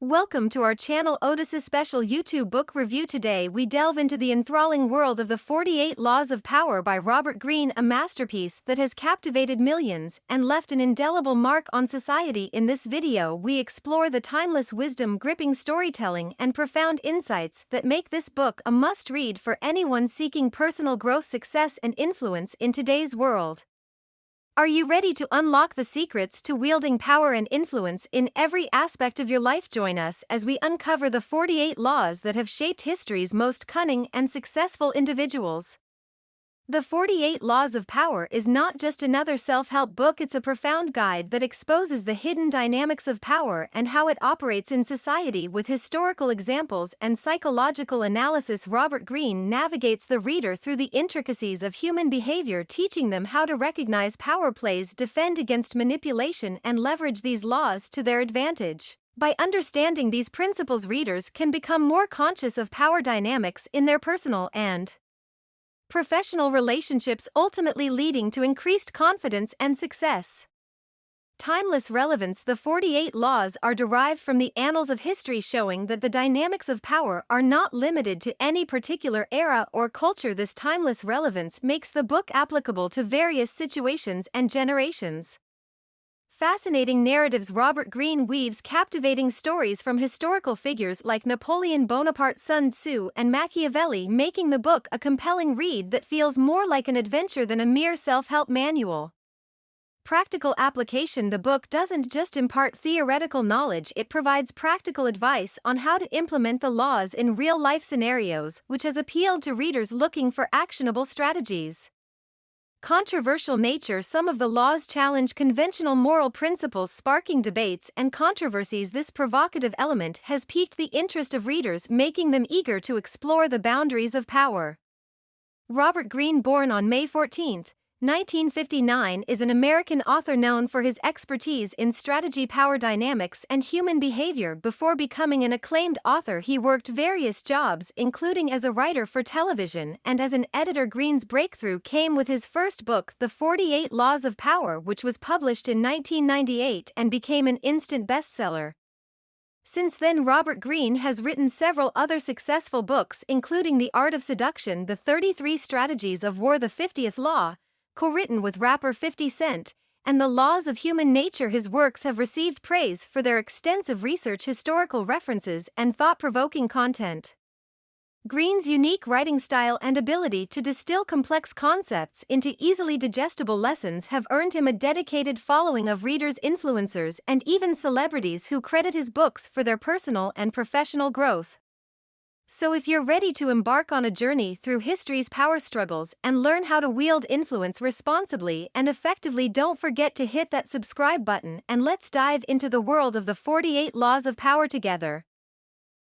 Welcome to our channel Otis's special YouTube book review. Today we delve into the enthralling world of the 48 Laws of Power by Robert Greene, a masterpiece that has captivated millions and left an indelible mark on society. In this video we explore the timeless wisdom, gripping storytelling, and profound insights that make this book a must-read for anyone seeking personal growth, success, and influence in today's world. Are you ready to unlock the secrets to wielding power and influence in every aspect of your life? Join us as we uncover the 48 laws that have shaped history's most cunning and successful individuals. The 48 Laws of Power is not just another self-help book, it's a profound guide that exposes the hidden dynamics of power and how it operates in society. With historical examples and psychological analysis, Robert Greene navigates the reader through the intricacies of human behavior, teaching them how to recognize power plays, defend against manipulation, and leverage these laws to their advantage. By understanding these principles, readers can become more conscious of power dynamics in their personal and professional relationships, ultimately leading to increased confidence and success. Timeless relevance. The 48 laws are derived from the annals of history, showing that the dynamics of power are not limited to any particular era or culture. This timeless relevance makes the book applicable to various situations and generations. Fascinating narratives. Robert Greene weaves captivating stories from historical figures like Napoleon Bonaparte, Sun Tzu, and Machiavelli, making the book a compelling read that feels more like an adventure than a mere self-help manual. Practical application. The book doesn't just impart theoretical knowledge, it provides practical advice on how to implement the laws in real-life scenarios, which has appealed to readers looking for actionable strategies. Controversial nature. Some of the laws challenge conventional moral principles, sparking debates and controversies. This provocative element has piqued the interest of readers, making them eager to explore the boundaries of power. Robert Greene, born on May 14, 1959, is an American author known for his expertise in strategy, power dynamics, and human behavior. Before becoming an acclaimed author, he worked various jobs, including as a writer for television and as an editor. Greene's breakthrough came with his first book, The 48 Laws of Power, which was published in 1998 and became an instant bestseller. Since then, Robert Greene has written several other successful books, including The Art of Seduction, The 33 Strategies of War, The 50th Law, co-written with rapper 50 Cent, and The Laws of Human Nature. His works have received praise for their extensive research, historical references, and thought-provoking content. Greene's unique writing style and ability to distill complex concepts into easily digestible lessons have earned him a dedicated following of readers, influencers, and even celebrities who credit his books for their personal and professional growth. So if you're ready to embark on a journey through history's power struggles and learn how to wield influence responsibly and effectively, don't forget to hit that subscribe button and let's dive into the world of the 48 Laws of Power together.